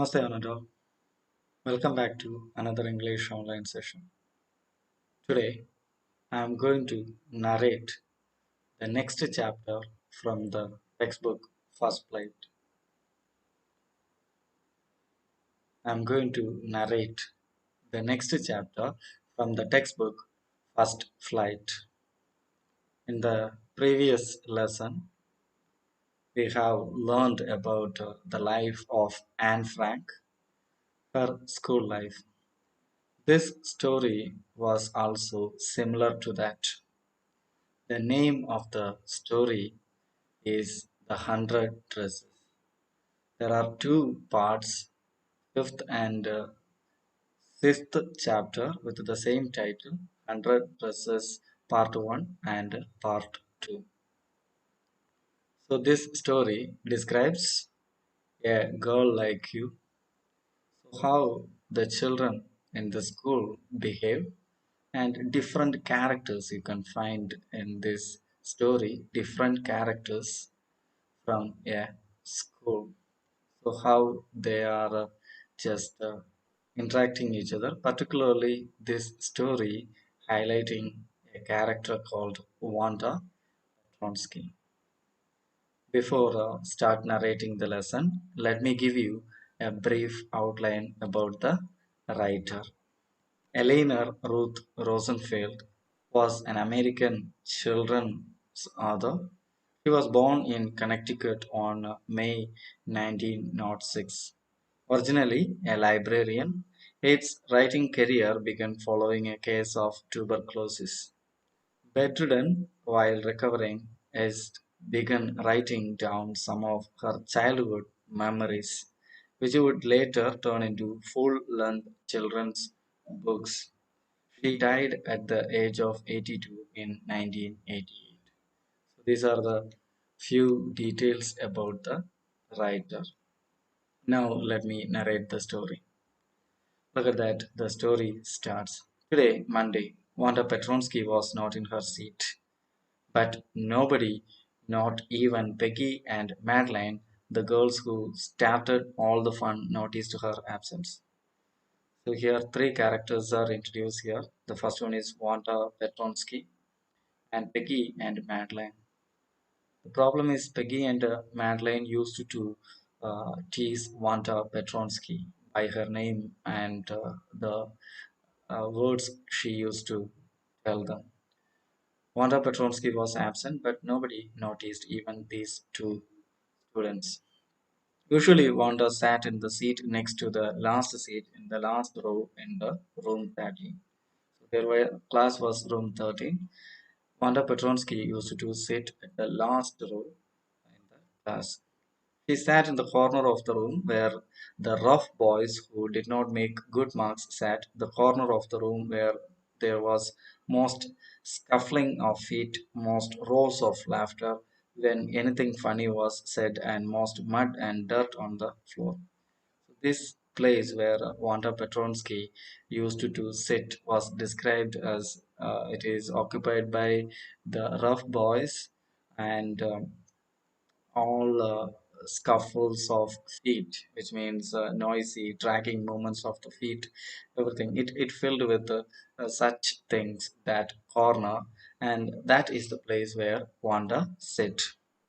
Namaste, Ananda. Welcome back to another English online session. Today, I am going to narrate the next chapter from the textbook First Flight. I am going to narrate the next chapter from the textbook First Flight. In the previous lesson, we have learned about the life of Anne Frank, her school life. This story was also similar to that. The name of the story is The Hundred Dresses. There are two parts, fifth and sixth chapter with the same title, Hundred Dresses Part 1 and Part 2. So this story describes a girl like you, so how the children in the school behave and different characters you can find in this story, different characters from a school. So how they are just interacting each other, particularly this story highlighting a character called Wanda Petronski. Before start narrating the lesson, let me give you a brief outline about the writer. Eleanor Ruth Rosenfeld was an American children's author. She was born in Connecticut on May 1906. Originally a librarian, its writing career began following a case of tuberculosis. Bedridden while recovering, Est began writing down some of her childhood memories, which would later turn into full-length children's books. She died at the age of 82 in 1988. So these are the few details about the writer. Now let me narrate the story. Look at that, the story starts. Today, Monday, Wanda Petronski was not in her seat. But nobody, not even Peggy and Madeline, the girls who started all the fun, noticed her absence. So here three characters are introduced here. The first one is Wanda Petronski and Peggy and Madeline. The problem is Peggy and Madeline used to tease Wanda Petronski by her name and the words she used to tell them. Wanda Petronski was absent, but nobody noticed, even these two students. Usually, Wanda sat in the seat next to the last seat in the last row in the room 13. So class was room 13. Wanda Petronski used to sit at the last row in the class. She sat in the corner of the room where the rough boys who did not make good marks sat, the corner of the room where there was most scuffling of feet, most roars of laughter when anything funny was said, and most mud and dirt on the floor. This place where Wanda Petronski used to sit was described as it is occupied by the rough boys and all scuffles of feet, which means noisy, dragging movements of the feet, everything. It filled with such things, that corner, and that is the place where Wanda sit.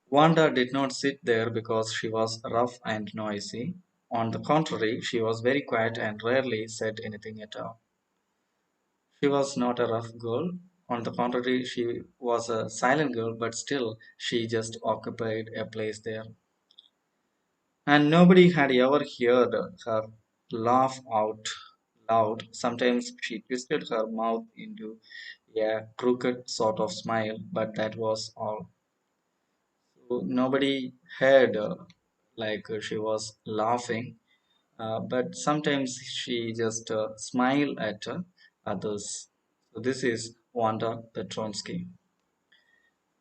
Wanda did not sit there because she was rough and noisy. On the contrary, she was very quiet and rarely said anything at all. She was not a rough girl. On the contrary, she was a silent girl, but still she just occupied a place there. And nobody had ever heard her laugh out loud. Sometimes she twisted her mouth into a crooked sort of smile, but that was all. So nobody heard she was laughing, but sometimes she just smiled at others. So this is Wanda Petronski.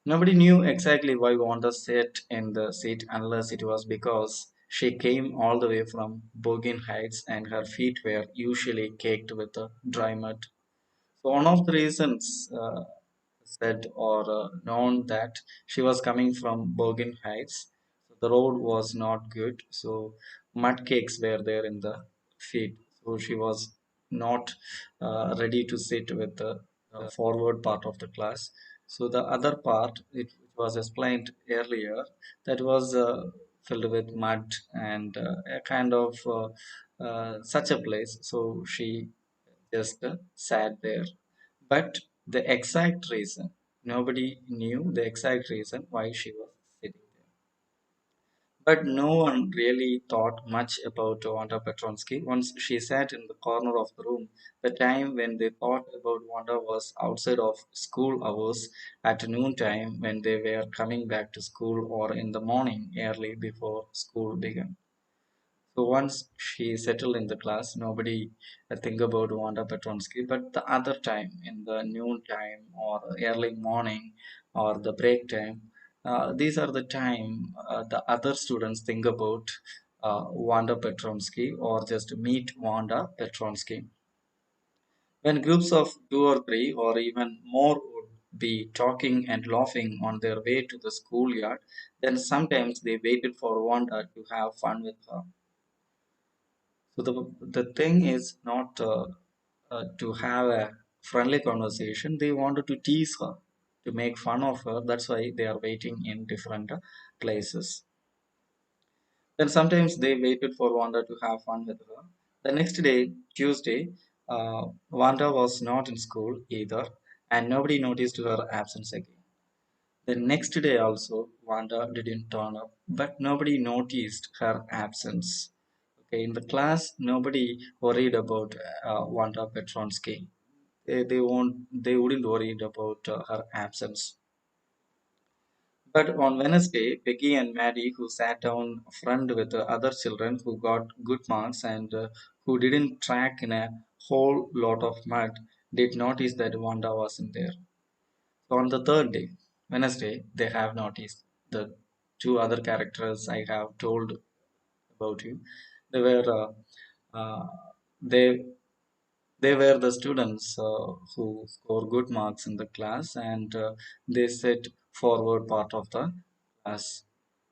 Nobody knew exactly why Wanda sat in the seat unless it was because she came all the way from Bogin Heights and her feet were usually caked with dry mud. So one of the reasons said or known that she was coming from Bogin Heights, so the road was not good. So mud cakes were there in the feet, so she was not ready to sit with the forward part of the class. So the other part, it was explained earlier, that was filled with mud and a kind of such a place, so she just sat there. But the exact reason, nobody knew the exact reason why she was sitting there. But no one really thought much about Wanda Petronski. Once she sat in the corner of the room, the time when they thought about Wanda was outside of school hours, at noontime when they were coming back to school, or in the morning early before school began. So once she settled in the class, nobody think about Wanda Petronski. But the other time, in the noon time or early morning or the break time, these are the time the other students think about Wanda Petronski or just meet Wanda Petronski. When groups of two or three or even more would be talking and laughing on their way to the schoolyard, then sometimes they waited for Wanda to have fun with her. So the thing is not to have a friendly conversation. They wanted to tease her, to make fun of her. That's why they are waiting in different places. Then sometimes they waited for Wanda to have fun with her. The next day, Tuesday, Wanda was not in school either, and nobody noticed her absence again. The next day also, Wanda didn't turn up, but nobody noticed her absence. Okay, in the class, nobody worried about Wanda Petronski. They wouldn't worried about her absence. But on Wednesday, Peggy and Maddie, who sat down front with the other children who got good marks and who didn't track in a whole lot of mud, did notice that Wanda wasn't there. So on the third day, Wednesday, they have noticed the two other characters I have told about you. They were uh, they they were the students who score good marks in the class, and they sit forward part of the class.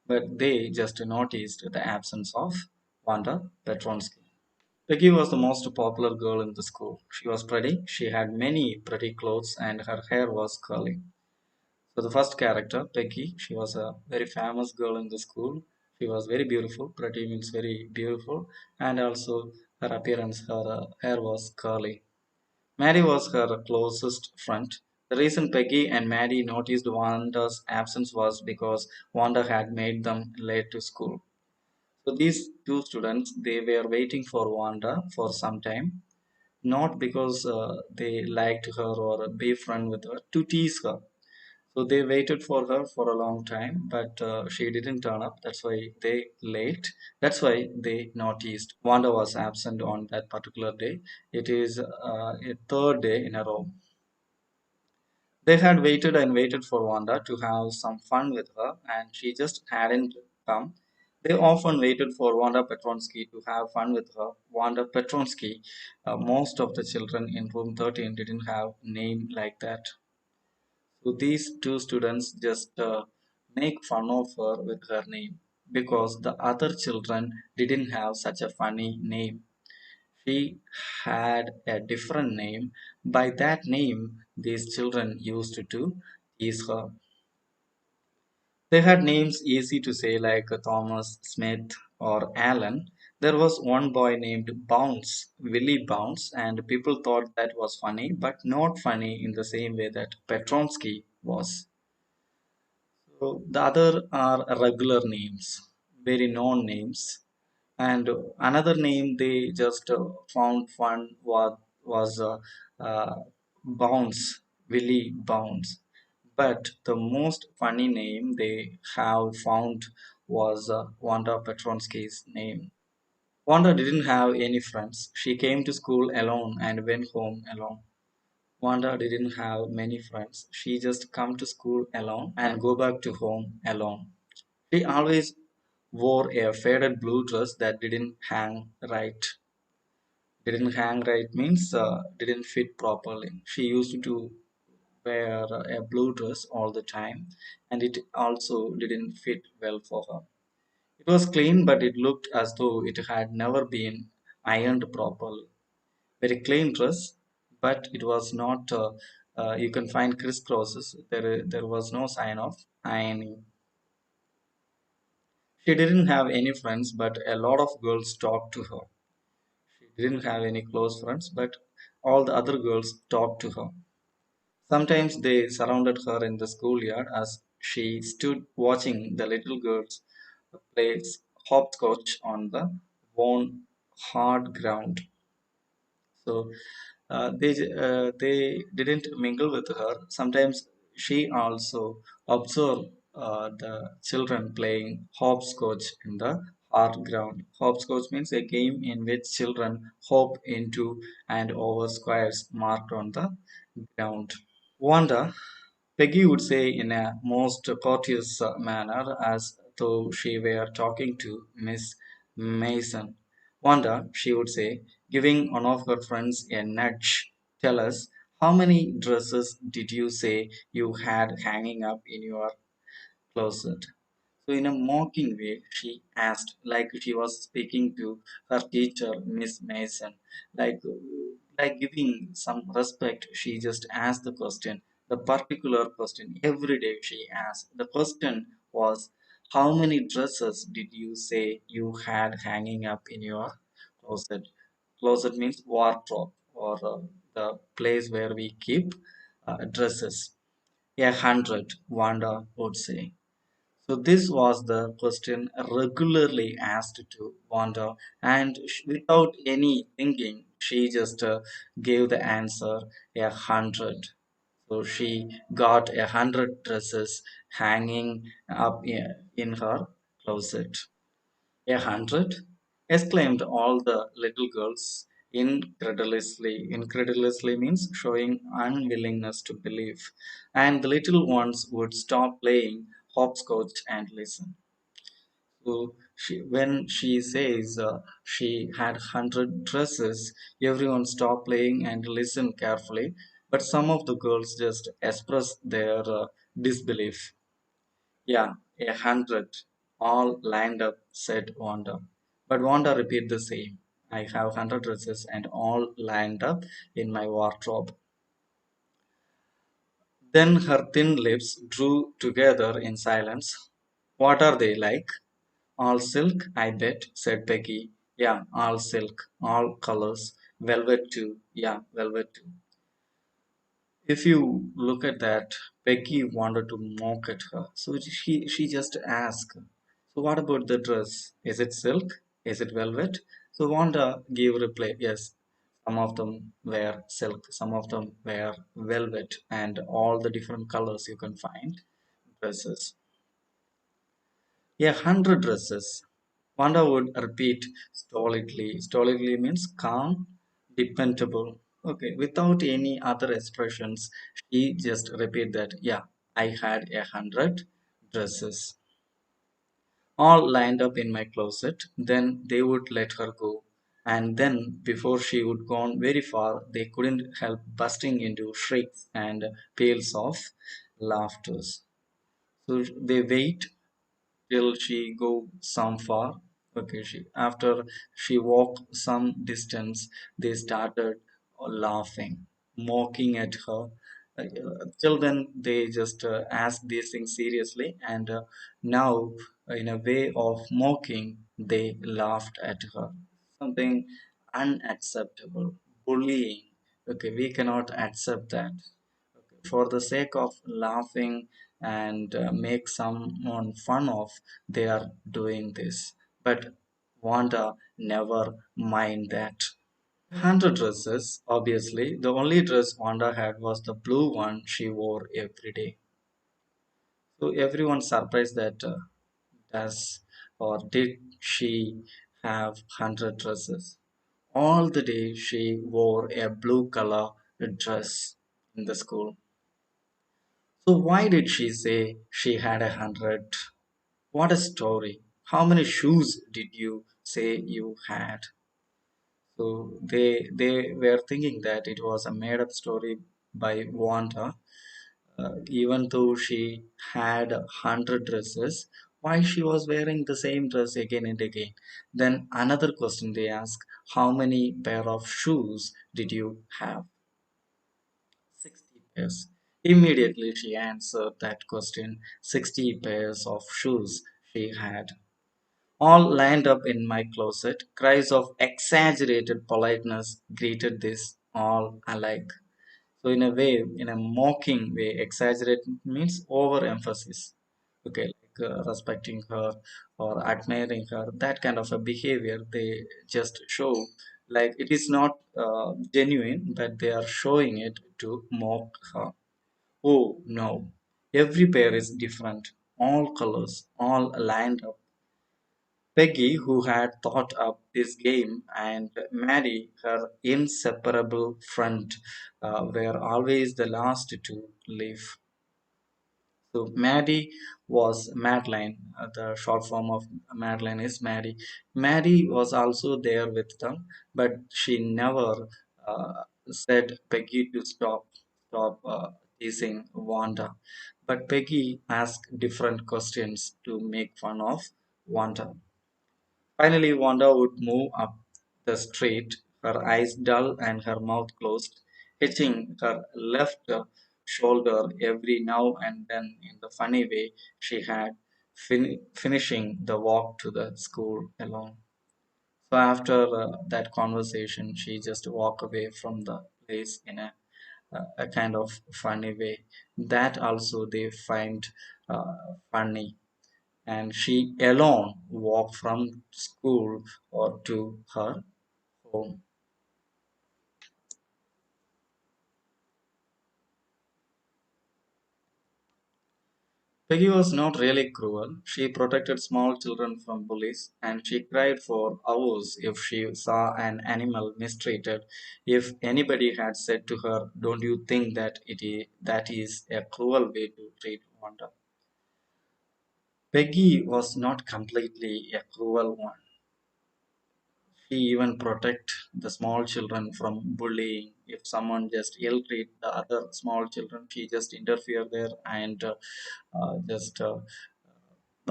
But they just noticed the absence of Wanda Petronski. Peggy was the most popular girl in the school. She was pretty. She had many pretty clothes, and her hair was curly. So the first character, Peggy, she was a very famous girl in the school. She was very beautiful. Pretty means very beautiful, and also her appearance, her hair was curly. Mary was her closest friend. The reason Peggy and Maddie noticed Wanda's absence was because Wanda had made them late to school. So these two students, they were waiting for Wanda for some time, not because they liked her or be friend with her, to tease her. So they waited for her for a long time, but she didn't turn up. That's why they late. That's why they noticed Wanda was absent on that particular day. It is a third day in a row. They had waited and waited for Wanda to have some fun with her, and she just hadn't come. They often waited for Wanda Petronski to have fun with her. Wanda Petronski, most of the children in room 13 didn't have name like that. So these two students just make fun of her with her name because the other children didn't have such a funny name. She had a different name. By that name, these children used to tease her. They had names easy to say, like Thomas, Smith, or Alan. There was one boy named Bounce, Willie Bounce, and people thought that was funny, but not funny in the same way that Petronsky was. So the other are regular names, very known names. And another name they just found fun was uh, Bounce, Willie Bounce. But the most funny name they have found was Wanda Petronski's name. Wanda didn't have any friends. She came to school alone and went home alone. Wanda didn't have many friends. She just come to school alone and go back to home alone. She always wore a faded blue dress that didn't hang right. Didn't hang right means didn't fit properly. She used to wear a blue dress all the time, and it also didn't fit well for her. It was clean, but it looked as though it had never been ironed properly. Very clean dress, but it was not. You can find crisscrosses. There was no sign of ironing. She didn't have any friends, but a lot of girls talked to her. She didn't have any close friends, but all the other girls talked to her. Sometimes they surrounded her in the schoolyard as she stood watching the little girls play hopscotch on the worn hard ground. So they didn't mingle with her. Sometimes she also observed the children playing hopscotch in the hard ground. Hopscotch means a game in which children hop into and over squares marked on the ground. Wanda, Peggy would say in a most courteous manner, as though she were talking to Miss Mason. Wanda, she would say, giving one of her friends a nudge, tell us, how many dresses did you say you had hanging up in your closet? So, in a mocking way, she asked, like she was speaking to her teacher, Miss Mason, like, like giving some respect. She just asked the question, the particular question. Every day she asked. The question was, how many dresses did you say you had hanging up in your closet? Closet means wardrobe or the place where we keep dresses. 100, Wanda would say. So this was the question regularly asked to Wanda, and without any thinking, she just gave the answer 100. So she got 100 dresses hanging up in her closet. 100? Exclaimed all the little girls incredulously. Incredulously means showing unwillingness to believe. And the little ones would stop playing hopscotch and listen. So when she says she had 100 dresses, everyone stopped playing and listened carefully. But some of the girls just expressed their disbelief. Yeah, 100, all lined up, said Wanda. But Wanda repeated the same. I have 100 dresses and all lined up in my wardrobe. Then her thin lips drew together in silence. What are they like? All silk, I bet, said Peggy. Yeah, all silk, all colors. Velvet too. Yeah, velvet too. If you look at that, Becky wanted to mock at her. So she just asked, so what about the dress? Is it silk? Is it velvet? So Wanda gave reply, yes, some of them were silk, some of them were velvet, and all the different colors you can find dresses. 100 dresses. Wanda would repeat stolidly. Stolidly means calm, dependable. Okay, without any other expressions, she just repeat that. Yeah, I had 100 dresses, all lined up in my closet. Then they would let her go. And then, before she would gone very far, they couldn't help busting into shrieks and peals of laughter. So they wait till she go some far. Okay, she after she walked some distance, they started laughing, mocking at her. Till then, they just asked these things seriously, and now, in a way of mocking, they laughed at her. Something unacceptable, bullying. Okay, we cannot accept that for the sake of laughing and make someone fun of, they are doing this, but Wanda never mind that. 100 dresses, obviously the only dress Wanda had was the blue one she wore every day. So everyone surprised that does or did she have 100 dresses? All the day she wore a blue color dress in the school. So why did she say she had 100? What a story. How many shoes did you say you had? So they were thinking that it was a made up story by Wanda. Even though she had 100 dresses, why she was wearing the same dress again and again. Then another question they ask, how many pair of shoes did you have? 60 pairs. Immediately she answered that question. 60 pairs of shoes she had. All lined up in my closet. Cries of exaggerated politeness greeted this all alike. So in a way, in a mocking way, exaggerate means overemphasis. Okay, like respecting her or admiring her, that kind of a behavior they just show. Like it is not genuine, but they are showing it to mock her. Oh no, every pair is different, all colors, all lined up. Peggy, who had thought up this game, and Mary, her inseparable friend, were always the last to leave. So Maddie was Madeline. The short form of Madeline is Maddie. Maddie was also there with them, but she never said Peggy to stop teasing Wanda. But Peggy asked different questions to make fun of Wanda. Finally, Wanda would move up the street, her eyes dull and her mouth closed, hitching her left shoulder every now and then in the funny way she had, finishing the walk to the school alone. So after that conversation, she just walked away from the place in a kind of funny way. That also they find funny, and she alone walked from school or to her home. Peggy was not really cruel. She protected small children from bullies, and she cried for hours if she saw an animal mistreated. If anybody had said to her, "Don't you think that that is a cruel way to treat Wanda?" Peggy was not completely a cruel one. She even protect the small children from bullying. If someone just ill treat the other small children, she just interfere there and just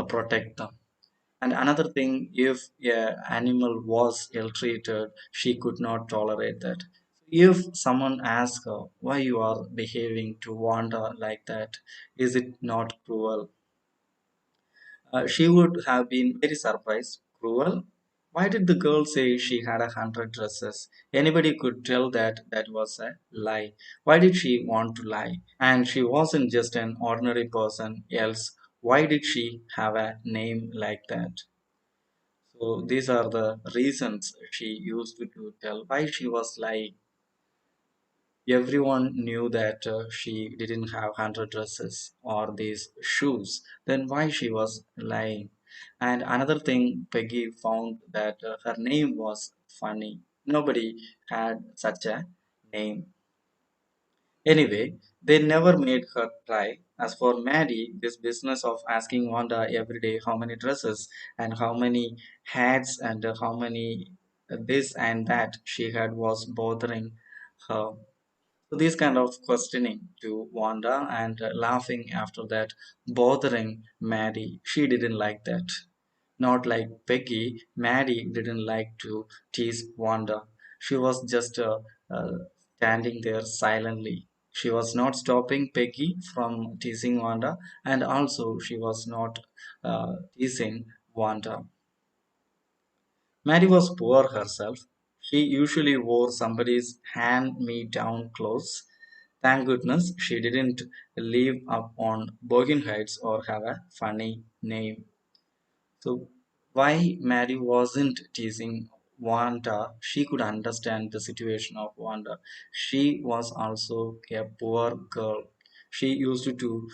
protect them. And another thing, if a animal was ill treated, she could not tolerate that. If someone asks her why you are behaving to Wanda like that, is it not cruel? She would have been very surprised. Cruel? Why did the girl say she had 100 dresses? Anybody could tell that that was a lie. Why did she want to lie? And she wasn't just an ordinary person, else, why did she have a name like that? So these are the reasons she used to tell why she was lying. Everyone knew that she didn't have 100 dresses or these shoes. Then why she was lying? And another thing, Peggy found that her name was funny. Nobody had such a name. Anyway, they never made her try. As for Maddie, this business of asking Wanda every day how many dresses and how many hats and how many this and that she had was bothering her. So this kind of questioning to Wanda and laughing after that, bothering Maddie. She didn't like that. Not like Peggy, Maddie didn't like to tease Wanda. She was just standing there silently. She was not stopping Peggy from teasing Wanda, and also she was not teasing Wanda. Mary was poor herself. She usually wore somebody's hand me down clothes. Thank goodness she didn't live up on Bogan Heights or have a funny name. So, why Mary wasn't teasing Wanda? She could understand the situation of Wanda. She was also a poor girl. She used to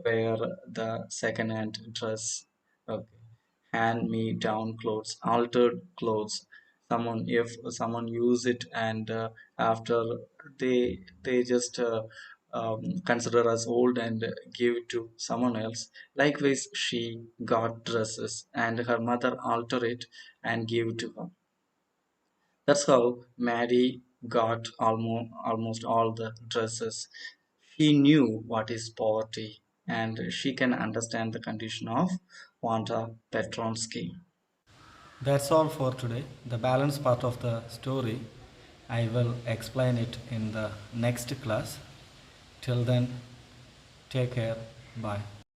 wear the second-hand dress, okay, hand-me-down clothes, altered clothes. Someone, if someone use it and after they just consider us old and give it to someone else. Likewise, she got dresses and her mother altered it and gave it to her. That's how Mary got almost all the dresses. She knew what is poverty and she can understand the condition of Wanda Petronski. That's all for today. The balance part of the story, I will explain it in the next class. Till then, take care. Bye.